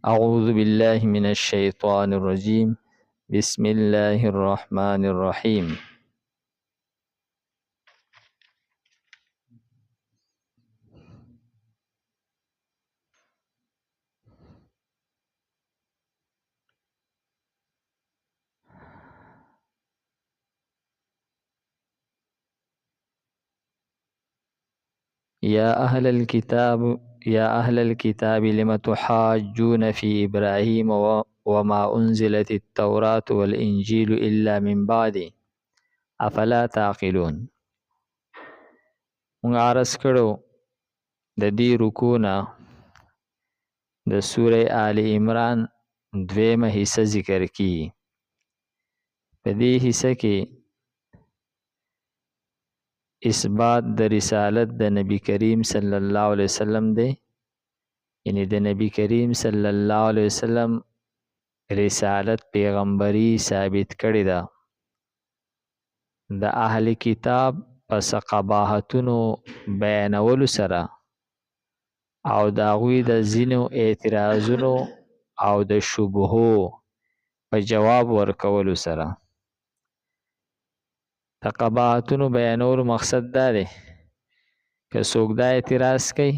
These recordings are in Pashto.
أعوذ بالله من الشيطان الرجيم. بسم الله الرحمن الرحيم. يا أهل الكتاب لم تحاجون في إبراهيم وما أنزلت التوراة والإنجيل إلا من بعده افلا تعقلون. موږ عرض کړو د دې رکوع د سوره آل عمران دویمه حصہ ذکر کی. په دې حصہ کې اثبات د رسالت د نبی کریم صلی الله علیه وسلم دی، یعنی د نبی کریم صلی الله علیه وسلم رسالت پیغمبري ثابت کړی ده. د اهل کتاب پس قباحتونو بیانولو سره او د هغوی د ځینو اعتراضونو او د شبهو په جواب ورکولو سره. د قباحتونو بیانولو مقصد دا دی که څوک دا اعتراض کوي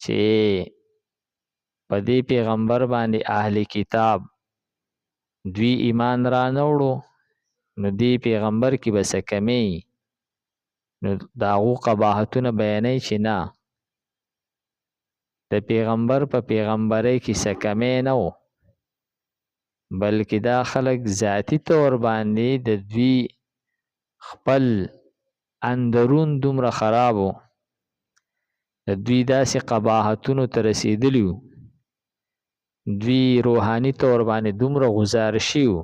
چې په دې پیغمبر باندې اهل کتاب دوی ایمان را نوړو، نو دې پیغمبر کې به څه کمی، نو د هغو قباحتونه بیانوي چې نه، د پیغمبر په پیغمبرۍ کې څه کمی نه و، بلکې دا خلک ذاتی طور باندې د دوی خپل اندرون دومره خراب و، د دوی داسې قباحتونو ته رسېدلي وو، دوی روحاني طور باندې دومره غزار شي وو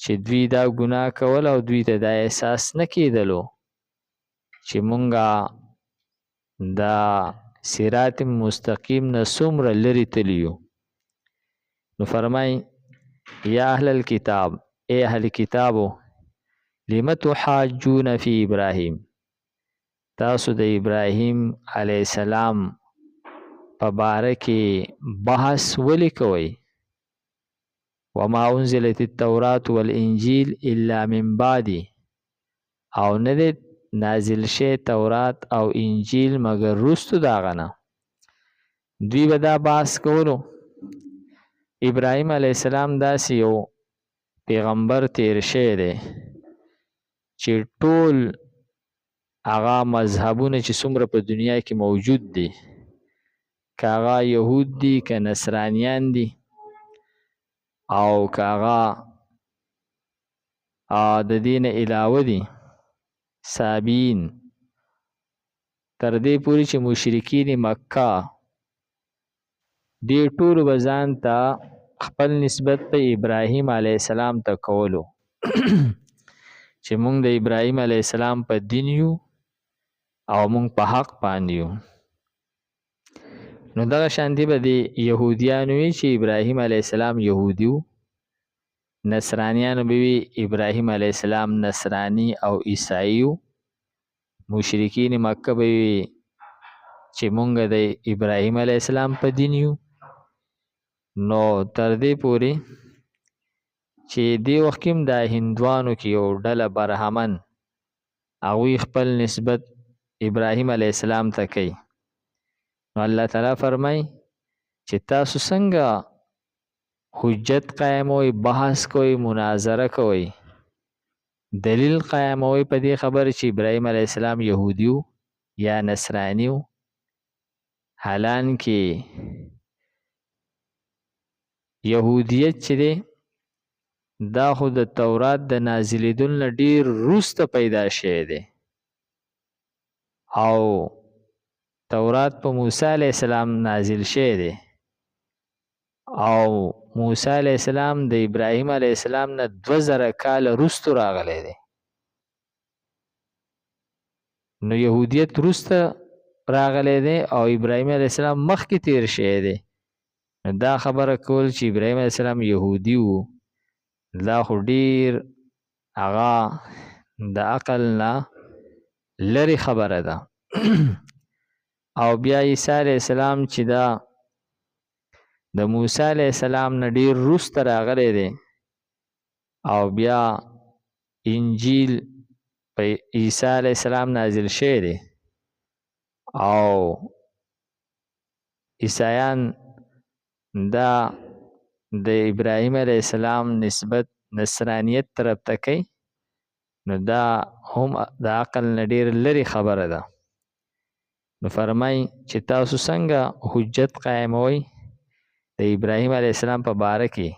چې دوی دا ګناه کول او دوی ته دا احساس نه کېدلو چې مونږه دا صراط مستقیم نه څومره لرې تللي یو. نو فرمای یا اهل الکتاب، ای اهل کتابو، لم تحاجون فی ابراهیم، تاسو د ابراهیم علیه السلام په باره کې بحث ولې کوئ؟ وما انزلت التوراة والانجیل الا من بعدی، او نه دی نازل شی تورات او انجیل مگر رستو داغنه. دوی به دا بحث کولو. ابراهیم علیه السلام داسې یو پیغمبر تیر شوی دی چې ټول هغه مذهبونه چې څومره په دنیا کې موجود دي، که هغه یهود دي که نصرانیان دي او که هغه د دین علاوه دي صابین، تر دې پورې چې مشرکین مکه، دې ټولو به ځان ته خپل نسبت په ابراهیم علیه السلام ته کولو چې مونږ د ابراهیم علیه السلام په دین یو او مونږ په حق باندې یو. نو دغه شانتي به د یهودیانو وي چې ابراهیم علیه السلام یهودي و، نصرانیانو به وي ابراهیم علیه السلام نصرانی او عیسائی و، مشرکین مکه به وي چې مونږ د ابراهیم علیه السلام په دین یو. نو تر دې پورې چې دې وخت کې د هندوانو کې یو ډله برهمن، هغوی خپل نسبت ابراهیم علیه السلام ته کوي. نو الله تعالی فرمای چې تاسو څنګه حجت قائموي، بحث کوئ، مناظره کوئ، دلیل قائموي په دې خبره چې ابراهیم علیه السلام یهودي و یا نصرانی و، حالان کې یهودیت چې دی دا خو د تورات د نازلېدل نه ډیر وروسته پیدا شوی دی، او تورات په موسی علیه السلام نازل شوی دی، او موسی علیه السلام د ابراهیم علیه السلام نه 2000 کال وروسته راغلی دی. نو یهودیت وروسته راغلی دی او ابراهیم علیه السلام مخکې تیر شوی دی. نو دا خبره کول چې ابراهیم علیه السلام یهودي و، دا خو ډیر هغه د عقل نه لرې خبره ده. او بیا عیسی علیه السلام چې دا د موسی علیه السلام نه ډیر وروسته راغلی دی او بیا انجیل په عیسی علیه السلام نازل شوی دی او عیسایان دا د ابراهیم علیه السلام نسبت نصرانیت طرف ته کوي نو دا هم د عقل نه ډیر لري خبره ده. نو فرمای چې تاسو څنګه حجت قائموي د ابراهیم علیه السلام په باره کې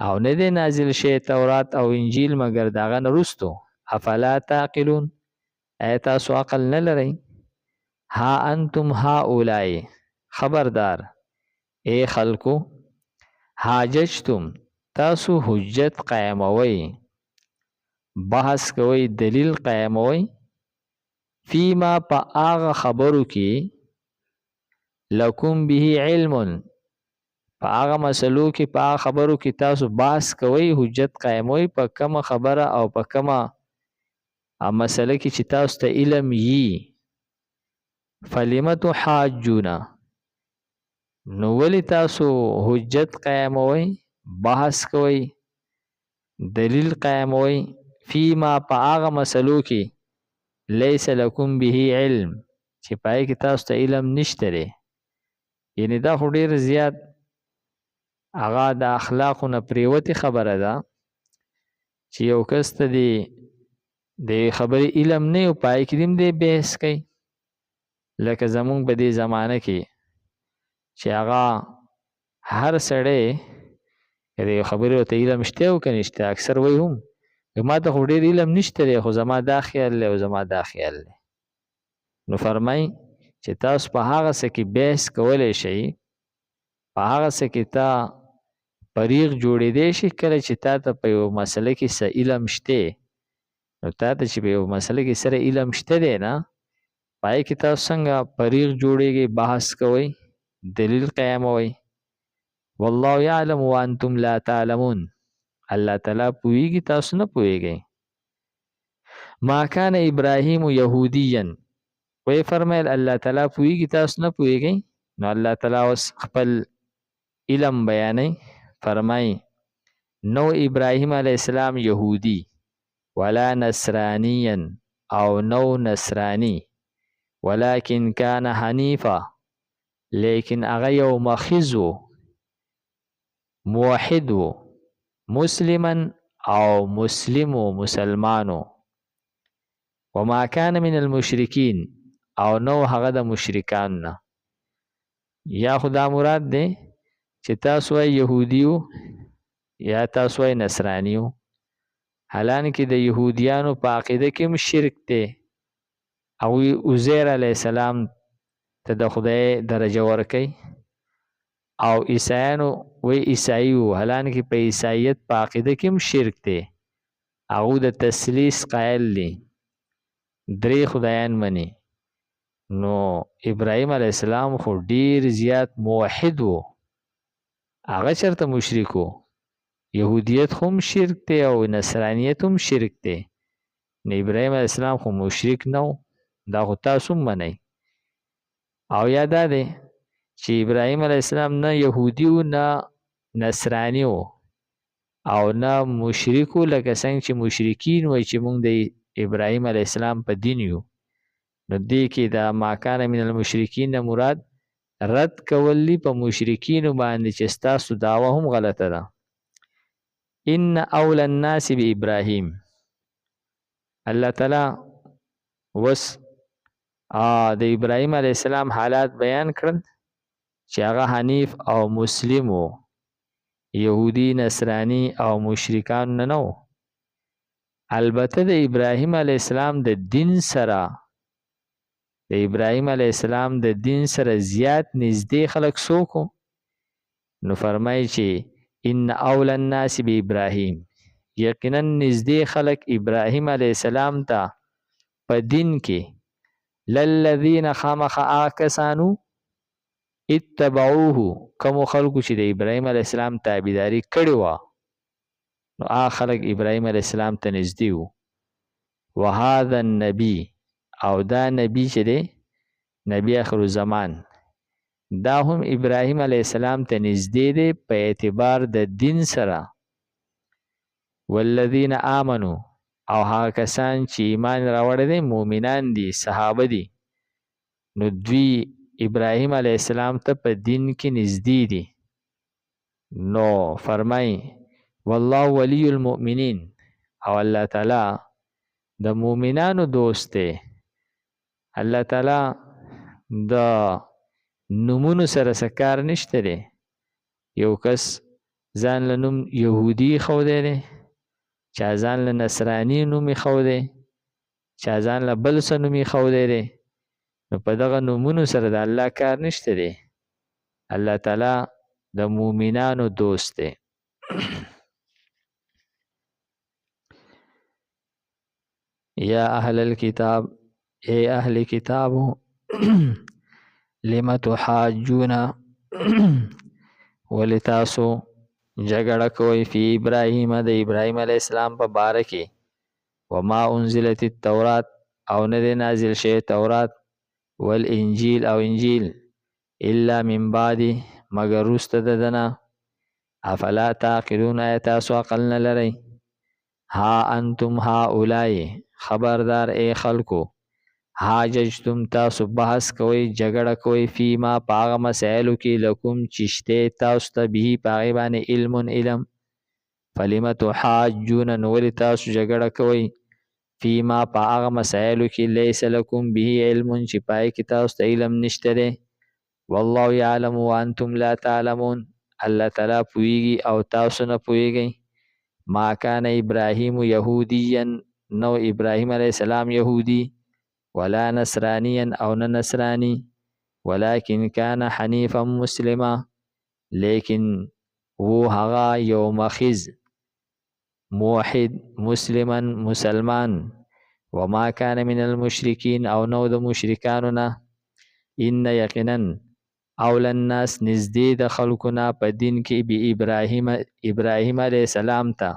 او نه دی نازل شوی تورات او انجیل مګر دغه نه وروستو افلا تعقلون ایا تاسو عقل نه لرئ؟ ها انتم هؤلاء خبردار اے خلکو حاججتم تاسو حجت قائموي بحث کوي دلیل قائموي فیما پا آغا خبرو کی لکم به علم پا آغا مسلو کی پا آغا خبرو کی تاسو بحث کوي حجت قائموي پا کم خبره او پا کم مسله کی چې تاسو ته علم یی فلمتو حاجونا نو ولی تاسو حجت قائموي بحث کوي دلیل قائموي فیما پا آغا مسلو کی لیس لکم به علم چې پای کې تاسو ته علم نشته لري. یعنی دا خو ډیر زیات هغه د اخلاقو نه پریوتي خبره ده چې یو کس ته د خبرې علم نه او پای کې دیم دی بحث کوي لکه زمونږ په دې زمانه کې چې هغه هر سړی د خبرې ته علم شته او که نشته اکثر وایي هم ما ته خو ډېر علم نشته دی خو زما دا خیال دی او زما دا خیال دی. نو فرمای چې تاسو په هغه څه کې بحث کولی شئ په هغه څه کې تا فریق جوړېدی شي کله چې تا ته په یو مسله کې څه علم شته نو تا ته چې په یو مسله کې سره علم شته دی نه پای کې تاسو څنګه فریق جوړېږي بحث کوئ دلیل قیاموئ والله یعلم وانتم لا تعلمون الله تعالی پوهیږي تاسو نه پوهیږئ. ما کان ابراهیم یهودیا وی فرمایل الله تعالی پوهیږي تاسو نه پوهیږئ نو الله تعالی اوس خپل علم بیانوي فرمای نو ابراهیم علیه السلام یهودی ولا نصرانیا او نو نصرانی ولكن كان حنیفا لیکن هغه یو مخیز و موحد و مسلما او مسلم و مسلمانو وما كان من المشرکین او نو هغه د مشرکان نه. یا خدا مراد دی چې تاسو وای یهودیو یا تاسو وای نصرانیو حالانکه د یهودیانو په عقیده کې هم شرک دی او عزیر علیه السلام ته د خدای درجه ورکي او عیسایانو وی عیسایو حالانکه په عیسایت په عقیده کې هم شرک دی هغه د تثلیث قائل دي درې خدایان مني. نو ابراهیم علیه السلام خو ډیر زیات موحد و هغه چرته مشرک و یهودیت هم شرک دی او نصرانیت هم شرک دی نو ابراهیم علیه السلام خو مشرک نه دا خو تاسو منئ. او یاد ده چې ابراهیم علیه السلام نه یهودی و نه نصرانی و او نه مشرک و لکه څنګه چې مشرکین وای چې موږ د ابراهیم علیه السلام په دین یو نو دې کې دا ما کان من المشرکین نه مراد رد کولی په مشرکین باندې چې ستاسو دعوه هم غلطه ده. ان اول الناس بابراهیم الله تعالی وس د ابراهیم علیه السلام حالات بیان کړل چې هغه حنیف او مسلم و یهودی نصرانی او مشرکان نه نو. البته د ابراهیم علیه السلام د دین سره زیات نږدې خلک څوک نو فرمایي چې ان اول الناس بابراهیم یقینا نږدې خلک ابراهیم علیه السلام ته په دین کې للذین خامخ آکسانو اتبعوه کوم خلکو چې د ابراهیم علیه السلام تابعداري کړې وه نو هغه خلک ابراهیم علیه السلام ته نږدې وو. وهذا النبی او دا نبی چې دی نبی آخر الزمان دا هم ابراهیم علیه السلام ته نږدې دی په اعتبار د دین سره. والذین آمنو او هغه کسان چې ایمان راوړی دی مؤمنان دي صحابه دي، نو دوی ابراهیم علیه السلام ته په دین کې نږدې دي. نو فرمای والله ولی المؤمنین، او الله تعالی د مؤمنانو دوست دی. الله تعالی د نومونو سره سکار نشته دی. یو کس ځان له نوم یهودي ښودی دی، چا ځان له نصراني نوم ښودی، چا ځان له بل څه نوم ښودی دی، نو په دغه نومونو سره د الله کار نشته دی. الله تعالی د مؤمنانو دوست دی. یا اهل الكتاب، اے اهل کتابو، لم تحاجون ولی تاسو جګړه کوي فی ابراهیم د ابراهیم علیه السلام په باره کې، وما انزلت التورات او نه دی نازل شوی تورات، والانجیل او انجیل، الا من بعد مگر وروسته د دنه. افلا تعقلون آیا تاسو عقل نه لرئ؟ ها انتم هؤلاء خبردار اے خلکو، حاججتم تاسو بحث کوئ جګړه کوئ فیما پاغه مسائلو کې لکم چشته تاسو ته به پاغه باندې علم، فلم تحاجون نو ولې تاسو جګړه کوئ فیما پاغه مسائلو کې لیس لکم به علم چې پای کې تاسو ته علم نشته دی. والله یعلم وانتم لا تعلمون، الله تعالی پوهیږي او تاسو نه پوهیږئ. ما کان ابراهیم یهودیا، نو ابراهیم علیه السلام یهودی، ولا نصرانیا او نه نصرانی، ولكن کان حنیفا مسلما، لیکن وو هغه یو مخیز موحد مسلما مسلمان، وما کان من المشرکین او نو د مشرکانو نه. ان یقینا اول الناس نزدې د خلقنا په دین کې به ابراهیم علیه السلام ته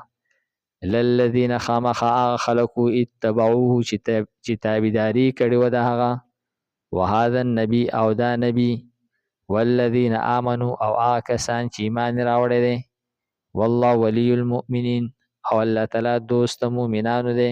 للذین خامخا خلقو اتبعوه چې تابعداري کړې و د هغه، وهذا النبی او دا نبی، والذین آمنوا او هغه کسان چې ایمان راوړی دی، والله ولی المؤمنین او الله تعالی دوست مؤمنانو دی.